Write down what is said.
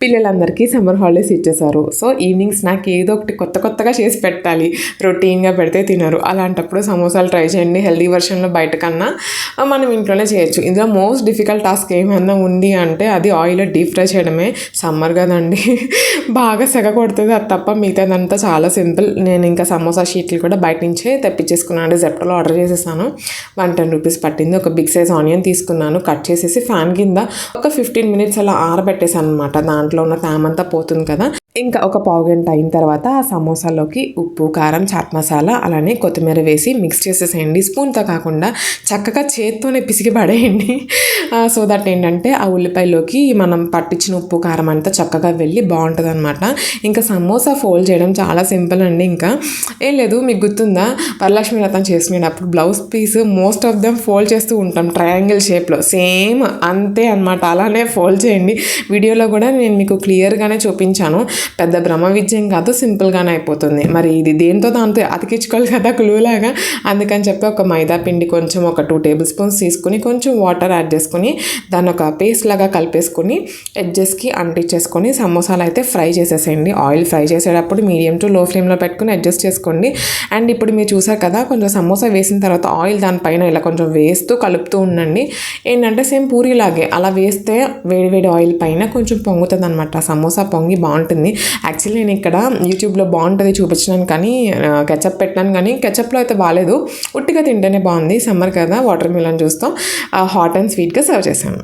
పిల్లలందరికీ summer holidays ఇచ్చేసారు. So evening snack ఏదో ఒకటి కొత్తగా చేసి పెట్టాలి. రొటీన్గా పెడితే తినరు. అలాంటప్పుడు సమోసాలు ట్రై చేయండి. హెల్దీ వర్షన్లో బయట కన్నా మనం ఇంట్లోనే చేయొచ్చు. ఇందులో మోస్ట్ డిఫికల్ట్ టాస్క్ ఏమైనా ఉంది అంటే అది ఆయిల్లో డీప్ ఫ్రై చేయడమే. సమ్మర్ కదండి, బాగా సెగ కొడుతుంది. అది తప్ప మిగతాదంతా చాలా సింపుల్. నేను ఇంకా సమోసా షీట్లు కూడా బయట నుంచే తెప్పించేసుకున్నాను. జెప్టోలో ఆర్డర్ చేసేసాను. 110 రూపీస్ పట్టింది. ఒక బిగ్ సైజ్ ఆనియన్ తీసుకున్నాను. కట్ చేసేసి ఫ్యాన్ కింద ఒక 15 మినిట్స్ అలా ఆరబెట్టేసాను అనమాట. దాంట్లో ఉన్న తేమంతా పోతుంది కదా. ఇంకా ఒక పావు గంట అయిన తర్వాత ఆ సమోసాలోకి ఉప్పు, కారం, చాట్ మసాలా అలానే కొత్తిమీర వేసి మిక్స్ చేసేసేయండి. స్పూన్తో కాకుండా చక్కగా చేత్తోనే పిసికి పడేయండి. సో దట్ ఏంటంటే ఆ ఉల్లిపాయలోకి మనం పట్టించిన ఉప్పు, కారం అంతా చక్కగా వెళ్ళి బాగుంటుంది అనమాట. ఇంకా సమోసా ఫోల్డ్ చేయడం చాలా సింపుల్ అండి. ఇంకా ఏం లేదు, మీకు గుర్తుందా వరలక్ష్మి వ్రతం చేసుకునేటప్పుడు blouse piece most of them fold చేస్తూ ఉంటాం ట్రయాంగిల్ షేప్లో. సేమ్ అంతే అనమాట, అలానే ఫోల్డ్ చేయండి. వీడియోలో కూడా నేను మీకు క్లియర్గానే చూపించాను. పెద్ద బ్రహ్మ విజయం కాదు, సింపుల్గానే అయిపోతుంది. మరి ఇది దేంతో దాంతో అతికించుకోవాలి కదా కులువులాగా. అందుకని చెప్పి ఒక మైదా పిండి కొంచెం ఒక 2 టేబుల్ స్పూన్స్ తీసుకుని కొంచెం వాటర్ యాడ్ చేసుకుని దాన్ని ఒక పేస్ట్ లాగా కలిపేసుకుని ఎడ్జెస్కి అంటించేసుకొని సమోసాలు అయితే ఫ్రై చేసేసేయండి. ఆయిల్ ఫ్రై చేసేటప్పుడు మీడియం టు లో ఫ్లేమ్లో పెట్టుకుని అడ్జస్ట్ చేసుకోండి. అండ్ ఇప్పుడు మీరు చూసారు కదా, కొంచెం సమోసా వేసిన తర్వాత ఆయిల్ దానిపైన ఇలా కొంచెం వేస్తూ కలుపుతూ ఉండండి. ఏంటంటే సేమ్ పూరీలాగే అలా వేస్తే వేడి ఆయిల్ పైన కొంచెం పొంగుతుంది అనమాట. సమోసా పొంగి బాగుంటుంది. యాక్చువల్లీ నేను ఇక్కడ యూట్యూబ్లో బాగుంటుంది చూపించినాను, కానీ కెచప్ పెట్టినాను, కానీ కెచప్లో అయితే బాగాలేదు. ఉట్టిగా తింటేనే బాగుంది. సమ్మర్ కదా, వాటర్ మిలన్ జ్యూస్తో హాట్ అండ్ స్వీట్గా సర్వ్ చేశాను.